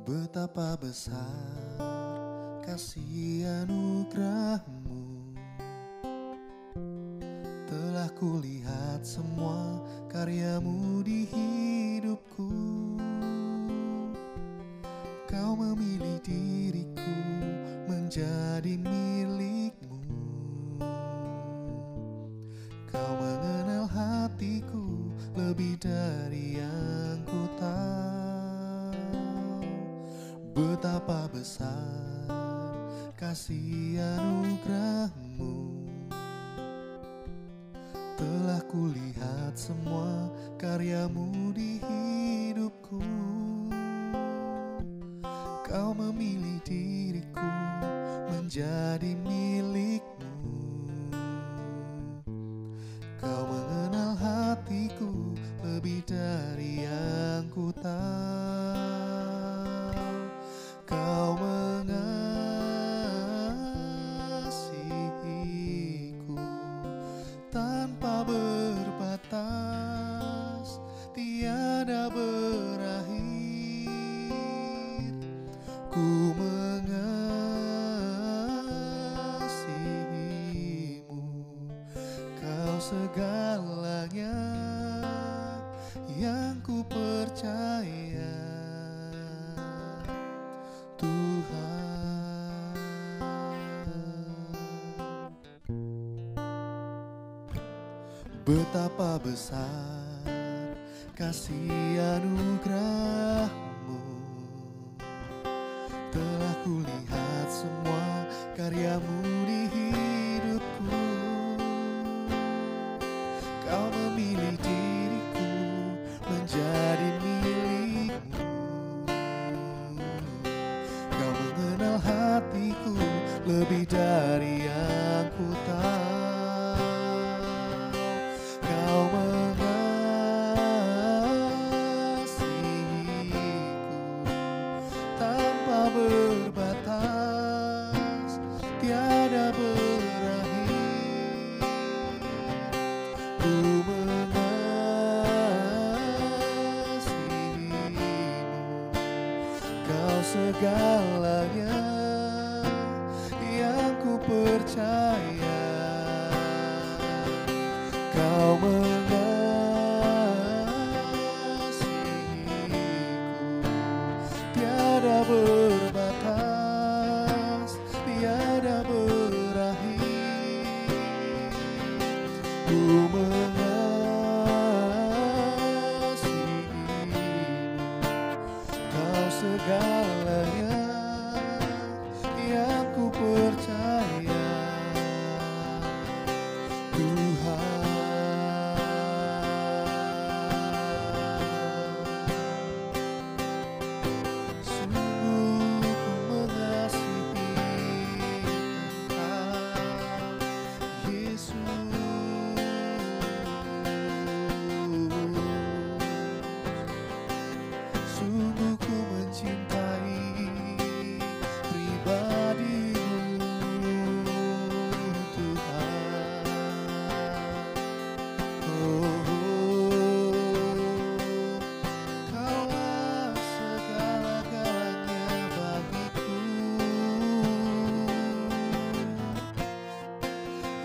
Betapa besar kasih anugerah-Mu, telah kulihat semua karya-Mu di hidupku. Kau memilih diriku menjadi milik-Mu. Kau mengenal hatiku lebih dari yang ku tahu. Betapa besar kasih anugerah-Mu, telah kulihat semua karya-Mu di hidupku. Kau memilih diriku menjadi milik-Mu. Kau mengenal hatiku lebih dari yang ku tahu. Kau mengasihiku tanpa berbatas, tiada berakhir. Ku mengasihimu, Kau segalanya yang ku percaya, Tuhan. Betapa besar kasih anugerah-Mu, telah kulihat semua karya-Mu di hidupku. Kau memilih diriku menjadi milik-Mu. Kau mengenal hatiku lebih dari yang ku tahu. Kau mengasihiku tanpa berbatas, tiada berakhir. Ku mengasihimu, Kau segalanya yang ku percaya. Kau mengasihiku tiada berbatas, tiada berakhir. Ku mengasihimu, Kau segalanya yang ku percaya, Tuhan. Sungguh ku mengasihi Engkau, Yesus. Sungguh ku mencintai pribadi-Mu, Tuhan. Kaulah segala-galanya bagiku,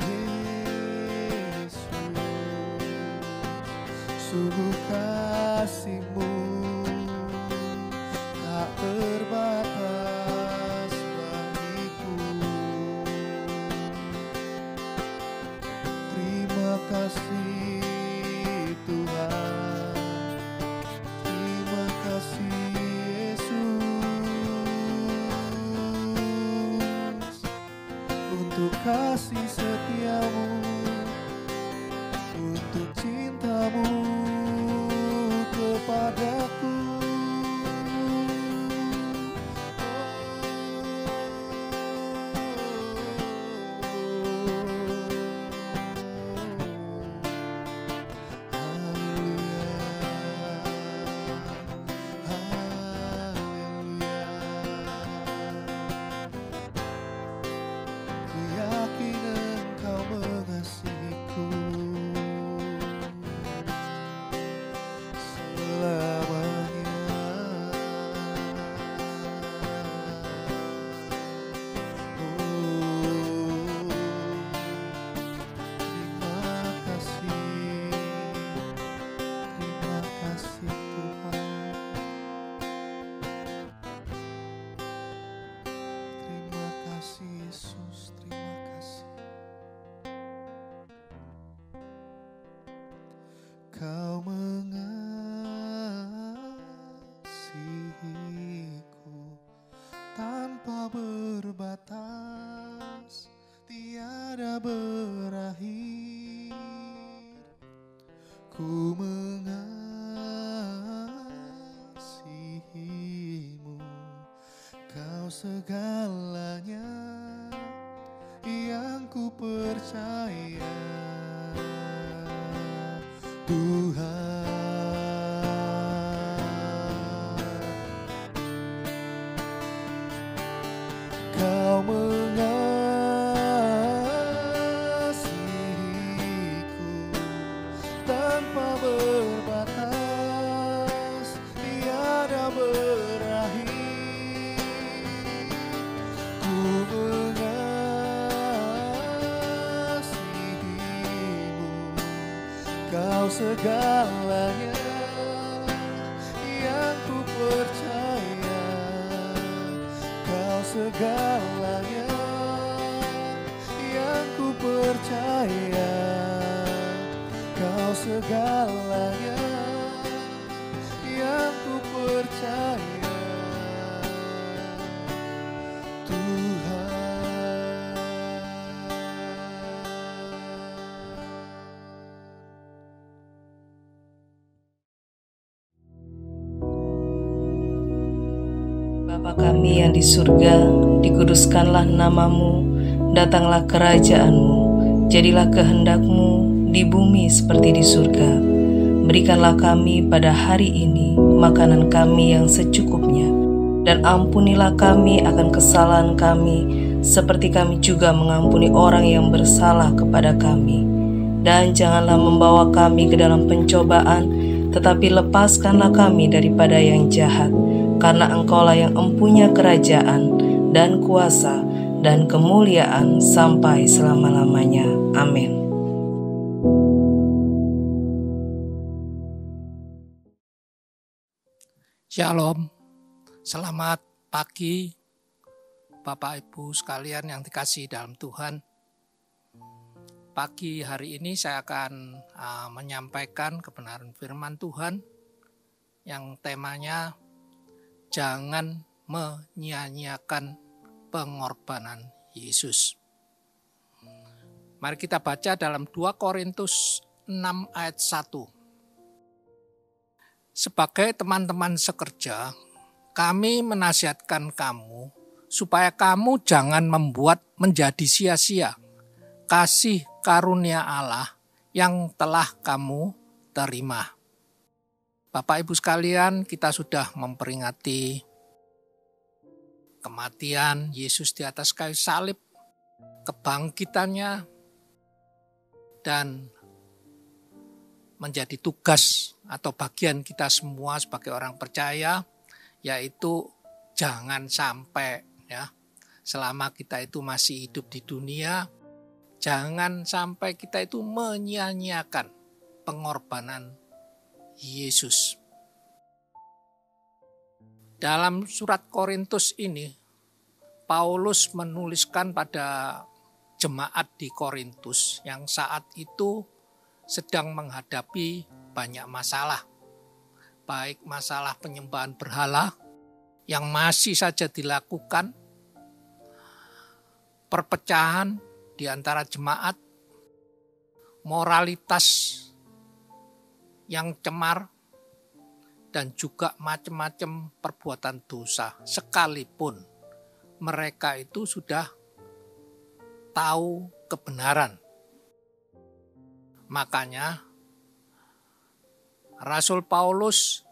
Yesus. Sungguh kasih-Mu tak terbatas bagiku. Terima kasih Tuhan, terima kasih Yesus, untuk kasih setia-Mu, untuk cinta-Mu kepadaku. Ku yakin Engkau mengasihi Kau segalanya yang ku percaya, Tuhan. Kau mengasihiku tanpa berbatas, tiada berakhir. Ku mengasihimu, kau segalanya yang ku percaya, kau segalanya yang ku percaya, kau segalanya yang ku percaya, Tuhan. Bapa kami yang di surga, dikuduskanlah namamu, datanglah kerajaanmu, jadilah kehendak-Mu di bumi seperti di surga. Berikanlah kami pada hari ini makanan kami yang secukupnya, dan ampunilah kami akan kesalahan kami, seperti kami juga mengampuni orang yang bersalah kepada kami. Dan janganlah membawa kami ke dalam pencobaan, tetapi lepaskanlah kami daripada yang jahat. Karena Engkaulah yang empunya kerajaan dan kuasa dan kemuliaan sampai selama-lamanya. Amin. Shalom, selamat pagi Bapak Ibu sekalian yang dikasihi dalam Tuhan. Pagi hari ini saya akan menyampaikan kebenaran firman Tuhan yang temanya jangan menyia-nyiakan pengorbanan Yesus. Mari kita baca dalam 2 Korintus 6 ayat 1. Sebagai teman-teman sekerja, kami menasihatkan kamu supaya kamu jangan membuat menjadi sia-sia kasih karunia Allah yang telah kamu terima. Bapak Ibu sekalian, kita sudah memperingati kematian Yesus di atas kayu salib, kebangkitannya, dan menjadi tugas atau bagian kita semua sebagai orang percaya, yaitu jangan sampai selama kita itu masih hidup di dunia, jangan sampai kita itu menyia-nyiakan pengorbanan Yesus. Dalam surat Korintus ini, Paulus menuliskan pada jemaat di Korintus yang saat itu sedang menghadapi banyak masalah. Baik masalah penyembahan berhala yang masih saja dilakukan, perpecahan di antara jemaat, moralitas yang cemar, dan juga macam-macam perbuatan dosa. Sekalipun mereka itu sudah tahu kebenaran. Makanya Rasul Paulus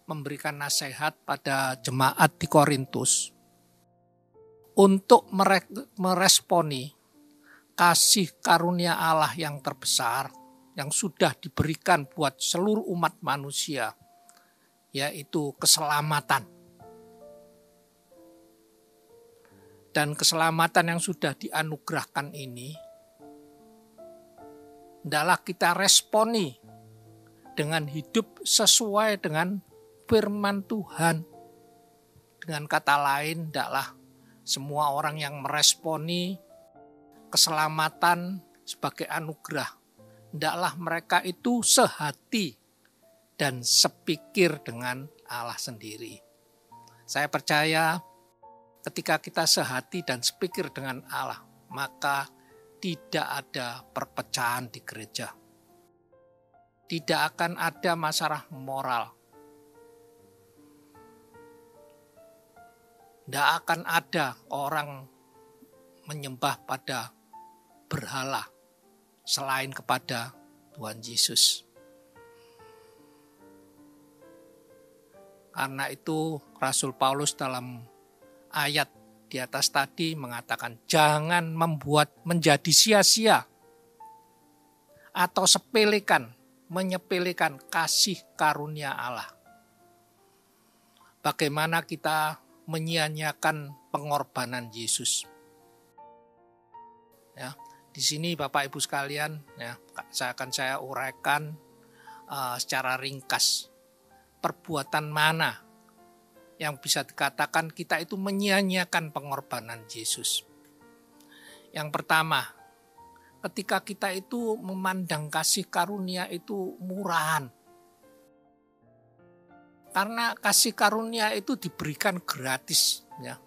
memberikan nasihat pada jemaat di Korintus untuk meresponi kasih karunia Allah yang terbesar yang sudah diberikan buat seluruh umat manusia, yaitu keselamatan. Dan keselamatan yang sudah dianugerahkan ini, hendaklah kita responi dengan hidup sesuai dengan firman Tuhan. Dengan kata lain, hendaklah semua orang yang meresponi keselamatan sebagai anugerah, hendaklah mereka itu sehati dan sepikir dengan Allah sendiri. Saya percaya ketika kita sehati dan sepikir dengan Allah, maka tidak ada perpecahan di gereja. Tidak akan ada masalah moral. Tidak akan ada orang menyembah pada berhala selain kepada Tuhan Yesus. Karena itu Rasul Paulus dalam ayat di atas tadi mengatakan jangan membuat menjadi sia-sia atau menyepelekan kasih karunia Allah. Bagaimana kita menyia-nyiakan pengorbanan Yesus. Ya, di sini Bapak Ibu sekalian, ya, saya uraikan secara ringkas. Perbuatan mana yang bisa dikatakan kita itu menyia-nyiakan pengorbanan Yesus. Yang pertama, ketika kita itu memandang kasih karunia itu murahan. Karena kasih karunia itu diberikan gratis. Ya.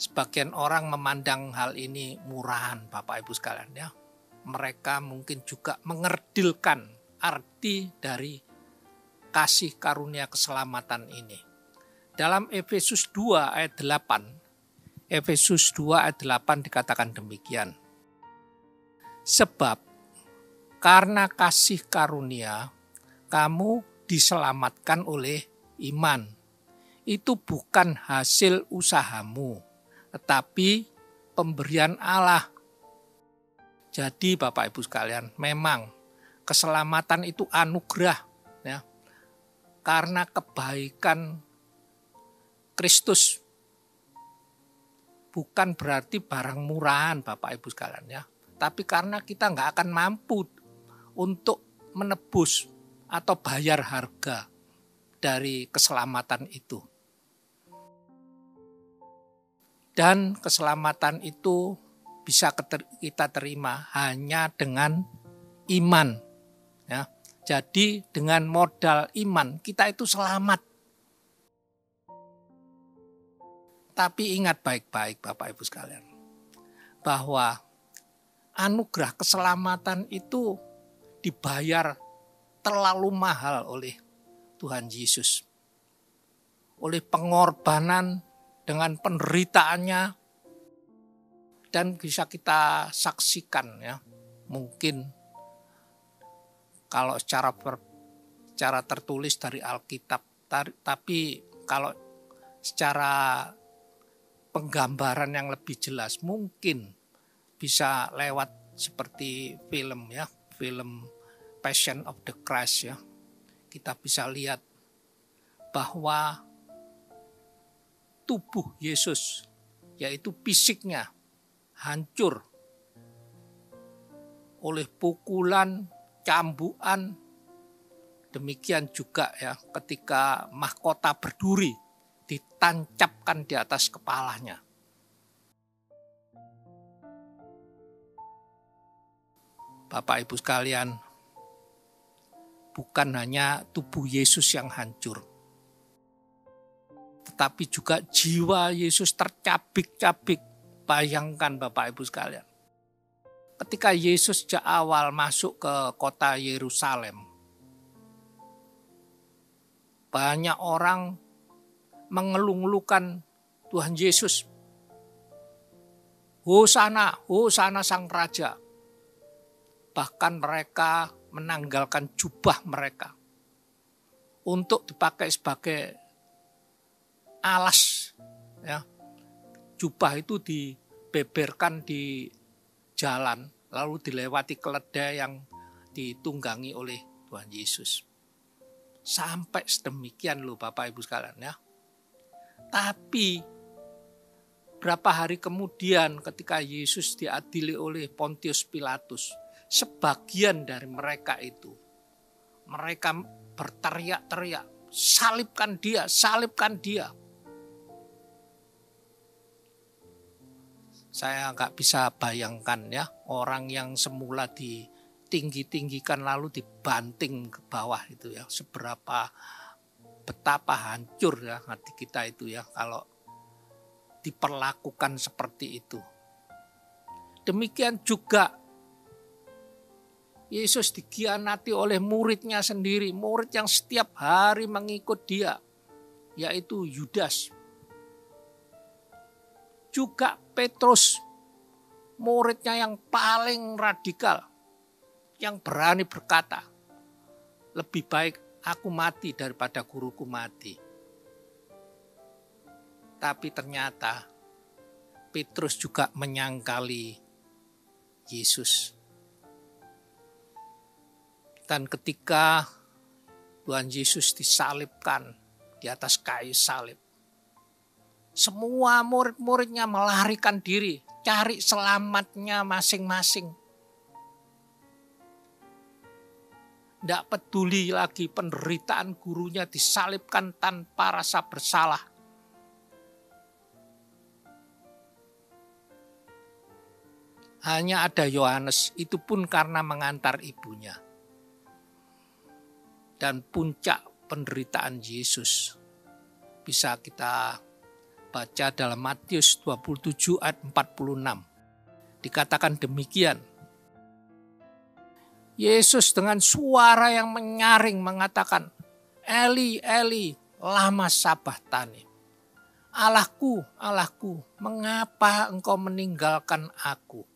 Sebagian orang memandang hal ini murahan, Bapak Ibu sekalian. Ya. Mereka mungkin juga mengerdilkan arti dari kasih karunia keselamatan ini. Dalam Efesus 2 ayat 8, Efesus 2 ayat 8 dikatakan demikian. Sebab karena kasih karunia kamu diselamatkan oleh iman. Itu bukan hasil usahamu, tetapi pemberian Allah. Jadi Bapak Ibu sekalian, memang keselamatan itu anugerah, ya, karena kebaikan Kristus. Bukan berarti barang murahan Bapak Ibu sekalian, ya, tapi karena kita nggak akan mampu untuk menebus atau bayar harga dari keselamatan itu. Dan keselamatan itu bisa kita terima hanya dengan iman. Ya. Jadi dengan modal iman kita itu selamat. Tapi ingat baik-baik Bapak Ibu sekalian, bahwa anugerah keselamatan itu dibayar terlalu mahal oleh Tuhan Yesus. Oleh pengorbanan dengan penderitaannya, dan bisa kita saksikan, ya. Mungkin kalau secara tertulis dari Alkitab, tapi kalau secara penggambaran yang lebih jelas mungkin bisa lewat seperti film, ya, film Passion of the Christ, ya. Kita bisa lihat bahwa tubuh Yesus, yaitu fisiknya, hancur oleh pukulan, cambukan. Demikian juga, ya, ketika mahkota berduri ditancapkan di atas kepalanya. Bapak Ibu sekalian, bukan hanya tubuh Yesus yang hancur, tetapi juga jiwa Yesus tercabik-cabik. Bayangkan Bapak Ibu sekalian, ketika Yesus sejak awal masuk ke kota Yerusalem, banyak orang mengeluh-elukan Tuhan Yesus. Hosana, Hosana Sang Raja. Bahkan mereka menanggalkan jubah mereka untuk dipakai sebagai alas, ya. Jubah itu dibeberkan di jalan, lalu dilewati keledai yang ditunggangi oleh Tuhan Yesus. Sampai sedemikian loh Bapak Ibu sekalian, ya. Tapi berapa hari kemudian ketika Yesus diadili oleh Pontius Pilatus, sebagian dari mereka itu, mereka berteriak-teriak, salibkan dia, salibkan dia. Saya nggak bisa bayangkan, ya, orang yang semula ditinggi-tinggikan lalu dibanting ke bawah itu, ya, betapa hancur, ya, hati kita itu, ya, kalau diperlakukan seperti itu. Demikian juga Yesus dikhianati oleh muridnya sendiri, murid yang setiap hari mengikut dia. yaitu Yudas. Juga Petrus, muridnya yang paling radikal, yang berani berkata, lebih baik aku mati daripada guruku mati. Tapi ternyata Petrus juga menyangkali Yesus. Dan ketika Tuhan Yesus disalibkan di atas kayu salib, semua murid-muridnya melarikan diri, cari selamatnya masing-masing. Tidak peduli lagi penderitaan gurunya disalibkan tanpa rasa bersalah. Hanya ada Yohanes, itu pun karena mengantar ibunya. Dan puncak penderitaan Yesus bisa kita baca dalam Matius 27 ayat 46. Dikatakan demikian. Yesus dengan suara yang menyaring mengatakan, Eli, Eli, lama sabachthani. Allahku, Allahku, mengapa engkau meninggalkan aku?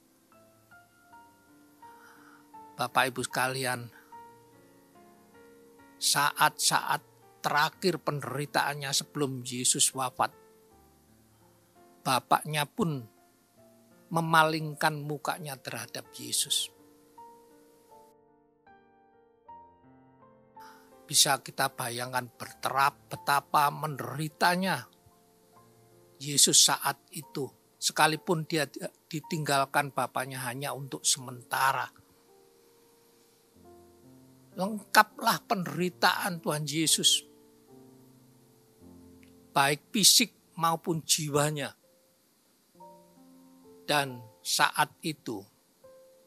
Bapak Ibu sekalian, saat-saat terakhir penderitaannya sebelum Yesus wafat, Bapaknya pun memalingkan mukanya terhadap Yesus. Bisa kita bayangkan betapa menderitanya Yesus saat itu. Sekalipun dia ditinggalkan Bapaknya hanya untuk sementara. Lengkaplah penderitaan Tuhan Yesus. Baik fisik maupun jiwanya. Dan saat itu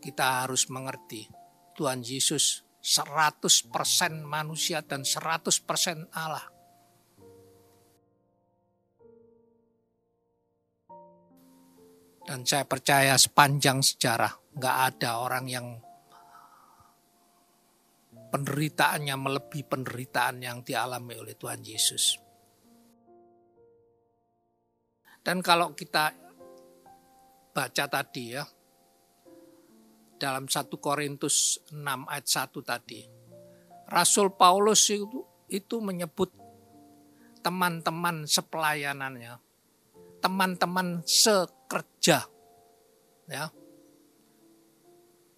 kita harus mengerti Tuhan Yesus 100% manusia dan 100% Allah. Dan saya percaya sepanjang sejarah nggak ada orang yang penderitaannya melebihi penderitaan yang dialami oleh Tuhan Yesus. Dan kalau kita baca tadi ya, dalam 1 Korintus 6 ayat 1 tadi, Rasul Paulus itu menyebut teman-teman sepelayanannya, teman-teman sekerja. Ya.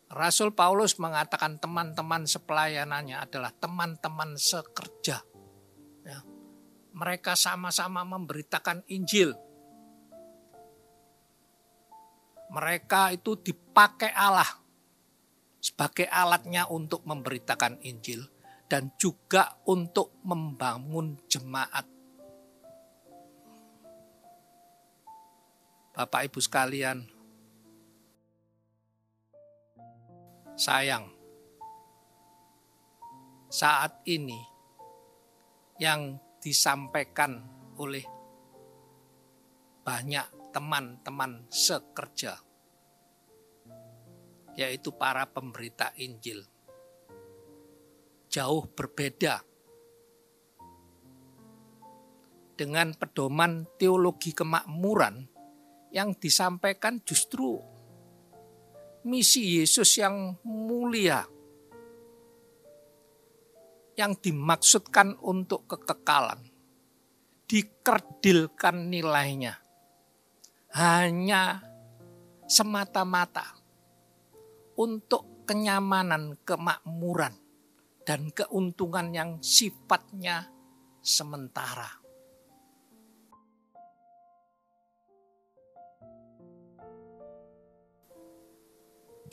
Rasul Paulus mengatakan teman-teman sepelayanannya adalah teman-teman sekerja. Ya. Mereka sama-sama memberitakan Injil. Mereka itu dipakai Allah sebagai alatnya untuk memberitakan Injil dan juga untuk membangun jemaat. Bapak Ibu sekalian, sayang saat ini yang disampaikan oleh banyak teman-teman sekerja, yaitu para pemberita Injil, jauh berbeda dengan pedoman teologi kemakmuran yang disampaikan justru misi Yesus yang mulia, yang dimaksudkan untuk kekekalan, dikerdilkan nilainya hanya semata-mata untuk kenyamanan, kemakmuran, dan keuntungan yang sifatnya sementara.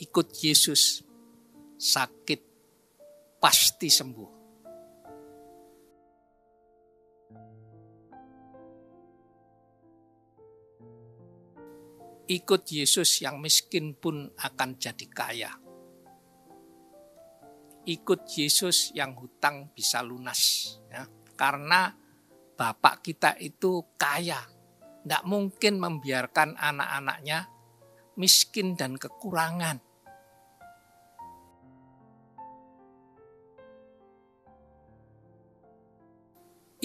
Ikut Yesus, sakit pasti sembuh. Ikut Yesus, yang miskin pun akan jadi kaya. Ikut Yesus, yang hutang bisa lunas. Ya. Karena Bapak kita itu kaya. Tidak mungkin membiarkan anak-anaknya miskin dan kekurangan.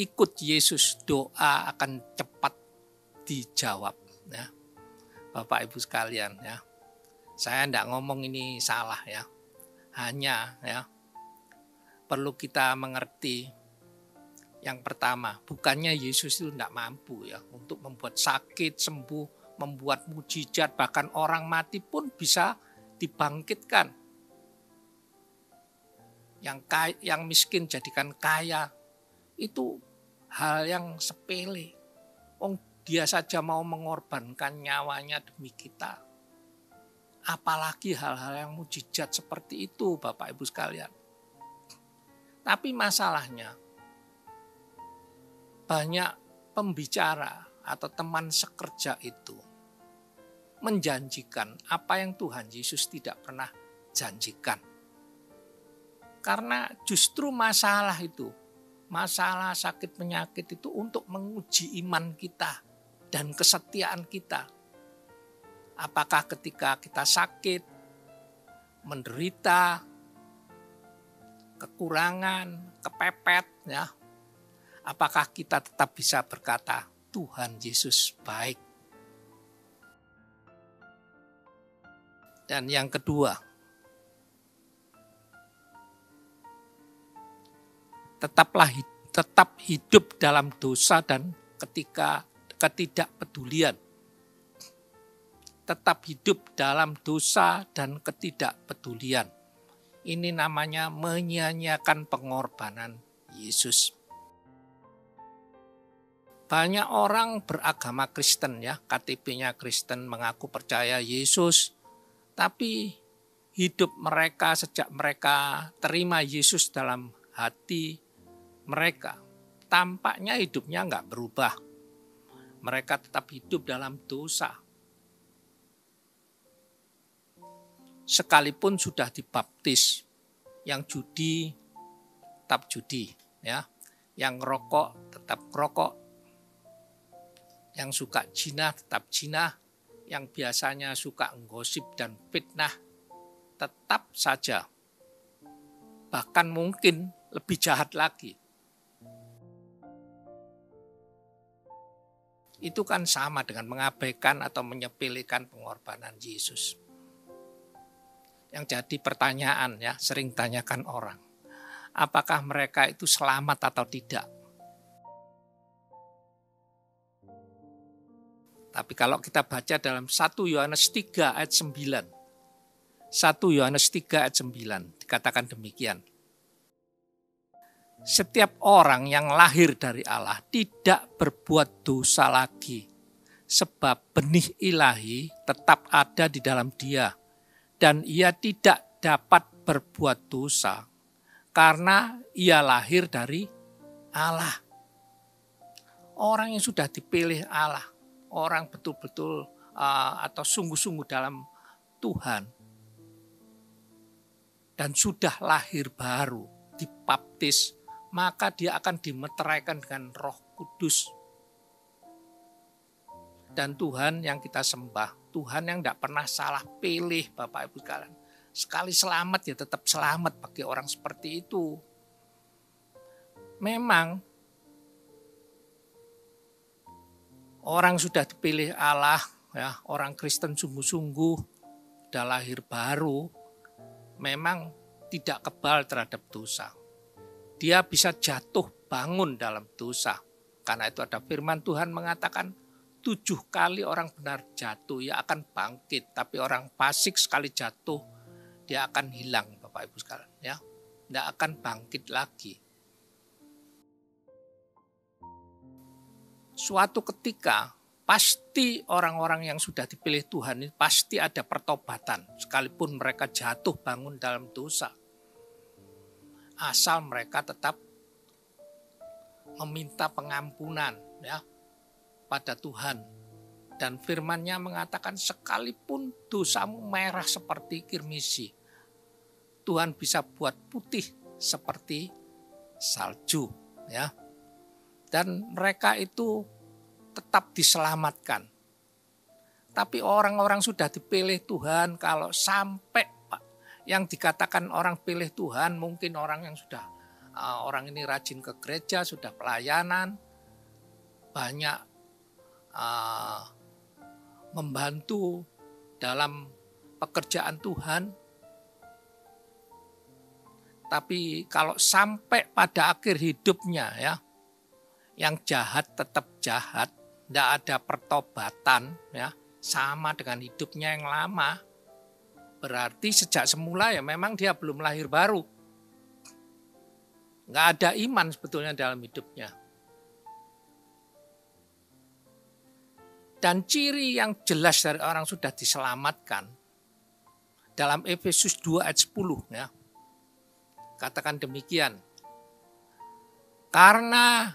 ikut Yesus, doa akan cepat dijawab. Ya. Bapak Ibu sekalian, ya, saya tidak ngomong ini salah, ya. Hanya ya perlu kita mengerti yang pertama, bukannya Yesus itu tidak mampu ya untuk membuat sakit sembuh, membuat mujizat, bahkan orang mati pun bisa dibangkitkan. Yang miskin jadikan kaya, itu hal yang sepele. Dia saja mau mengorbankan nyawanya demi kita. Apalagi hal-hal yang mujizat seperti itu, Bapak Ibu sekalian. Tapi masalahnya, banyak pembicara atau teman sekerja itu menjanjikan apa yang Tuhan Yesus tidak pernah janjikan. Karena justru masalah itu, masalah sakit penyakit itu untuk menguji iman kita dan kesetiaan kita. Apakah ketika kita sakit, menderita, kekurangan, kepepet, ya, apakah kita tetap bisa berkata, Tuhan Yesus baik. Dan yang kedua, tetap hidup dalam dosa dan ketidakpedulian. Tetap hidup dalam dosa dan ketidakpedulian. Ini namanya menyia-nyiakan pengorbanan Yesus. Banyak orang beragama Kristen ya, KTP-nya Kristen, mengaku percaya Yesus, tapi hidup mereka sejak mereka terima Yesus dalam hati mereka, tampaknya hidupnya enggak berubah. Mereka tetap hidup dalam dosa. Sekalipun sudah dibaptis, yang judi tetap judi, ya, yang ngerokok tetap ngerokok, yang suka zina tetap zina, yang biasanya suka gosip dan fitnah tetap saja, bahkan mungkin lebih jahat lagi. Itu kan sama dengan mengabaikan atau menyepelekan pengorbanan Yesus. Yang jadi pertanyaan ya, sering tanyakan orang, apakah mereka itu selamat atau tidak? Tapi kalau kita baca dalam 1 Yohanes 3 ayat 9. 1 Yohanes 3 ayat 9 dikatakan demikian. Setiap orang yang lahir dari Allah tidak berbuat dosa lagi, sebab benih ilahi tetap ada di dalam dia, dan ia tidak dapat berbuat dosa karena ia lahir dari Allah. Orang yang sudah dipilih Allah, orang betul-betul atau sungguh-sungguh dalam Tuhan, dan sudah lahir baru, dibaptis, maka dia akan dimeteraikan dengan Roh Kudus. Dan Tuhan yang kita sembah, Tuhan yang tidak pernah salah pilih, Bapak Ibu sekalian. Sekali selamat ya tetap selamat bagi orang seperti itu. Memang orang sudah dipilih Allah, ya, orang Kristen sungguh-sungguh, sudah lahir baru, memang tidak kebal terhadap dosa. Dia bisa jatuh bangun dalam dosa. Karena itu ada firman Tuhan mengatakan 7 kali orang benar jatuh, ia akan bangkit. Tapi orang fasik sekali jatuh, dia akan hilang, Bapak Ibu sekalian. Ya, tidak akan bangkit lagi. Suatu ketika, pasti orang-orang yang sudah dipilih Tuhan ini pasti ada pertobatan. Sekalipun mereka jatuh bangun dalam dosa. Asal mereka tetap meminta pengampunan ya pada Tuhan. Dan firman-Nya mengatakan sekalipun dosamu merah seperti kirmisi, Tuhan bisa buat putih seperti salju ya. Dan mereka itu tetap diselamatkan. Tapi orang-orang sudah dipilih Tuhan, kalau sampai yang dikatakan orang pilih Tuhan, mungkin orang yang sudah orang ini rajin ke gereja, sudah pelayanan, banyak membantu dalam pekerjaan Tuhan. Tapi kalau sampai pada akhir hidupnya ya, yang jahat tetap jahat, tidak ada pertobatan ya, sama dengan hidupnya yang lama, berarti sejak semula ya memang dia belum lahir baru. Nggak ada iman sebetulnya dalam hidupnya. Dan ciri yang jelas dari orang sudah diselamatkan, dalam Efesus 2 ayat 10 ya, katakan demikian. Karena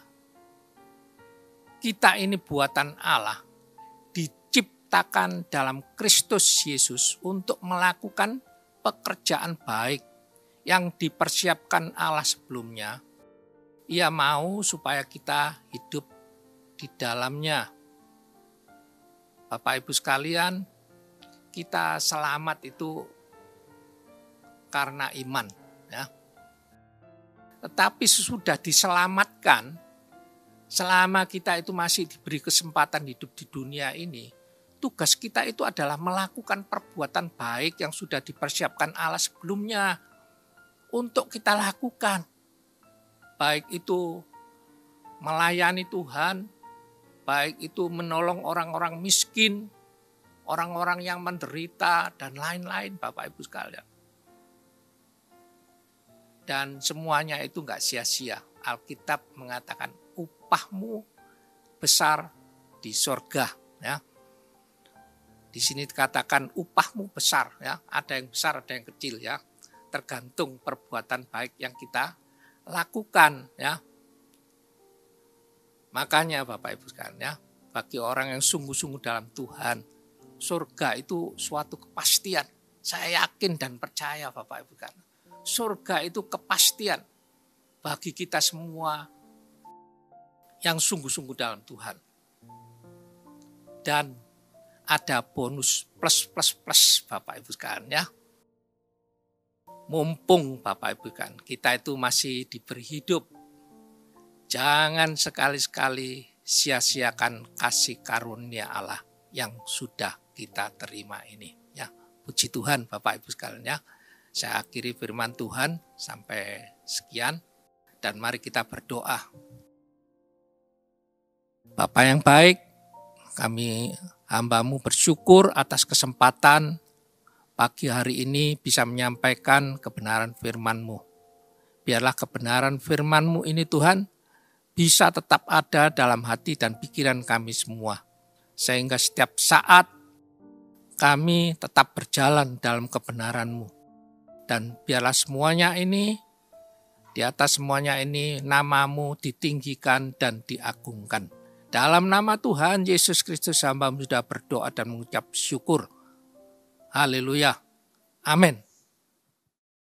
kita ini buatan Allah, diciptakan dalam Kristus Yesus untuk melakukan pekerjaan baik yang dipersiapkan Allah sebelumnya. Ia mau supaya kita hidup di dalamnya. Bapak Ibu sekalian, kita selamat itu karena iman ya. Tetapi sesudah diselamatkan, selama kita itu masih diberi kesempatan hidup di dunia ini, tugas kita itu adalah melakukan perbuatan baik yang sudah dipersiapkan Allah sebelumnya untuk kita lakukan. Baik itu melayani Tuhan, baik itu menolong orang-orang miskin, orang-orang yang menderita, dan lain-lain Bapak Ibu sekalian. Dan semuanya itu enggak sia-sia. Alkitab mengatakan upahmu besar di sorga. Ya. Di sini dikatakan upahmu besar. Ya. Ada yang besar, ada yang kecil. Ya. Tergantung perbuatan baik yang kita lakukan. Ya. Makanya Bapak Ibu sekalian, ya, bagi orang yang sungguh-sungguh dalam Tuhan, surga itu suatu kepastian. Saya yakin dan percaya Bapak Ibu sekalian. Surga itu kepastian bagi kita semua yang sungguh-sungguh dalam Tuhan. Dan ada bonus plus Bapak Ibu sekalian ya. Mumpung Bapak Ibu sekalian, kita itu masih diberi hidup. Jangan sekali-sekali sia-siakan kasih karunia Allah yang sudah kita terima ini. Ya, puji Tuhan Bapak Ibu sekalian ya. Saya akhiri firman Tuhan sampai sekian dan mari kita berdoa. Bapa yang baik, kami hamba-Mu bersyukur atas kesempatan pagi hari ini bisa menyampaikan kebenaran firman-Mu. Biarlah kebenaran firman-Mu ini Tuhan bisa tetap ada dalam hati dan pikiran kami semua. Sehingga setiap saat kami tetap berjalan dalam kebenaran-Mu. Dan biarlah semuanya ini, di atas semuanya ini nama-Mu ditinggikan dan diagungkan. Dalam nama Tuhan Yesus Kristus hamba-Mu sudah berdoa dan mengucap syukur. Haleluya. Amin.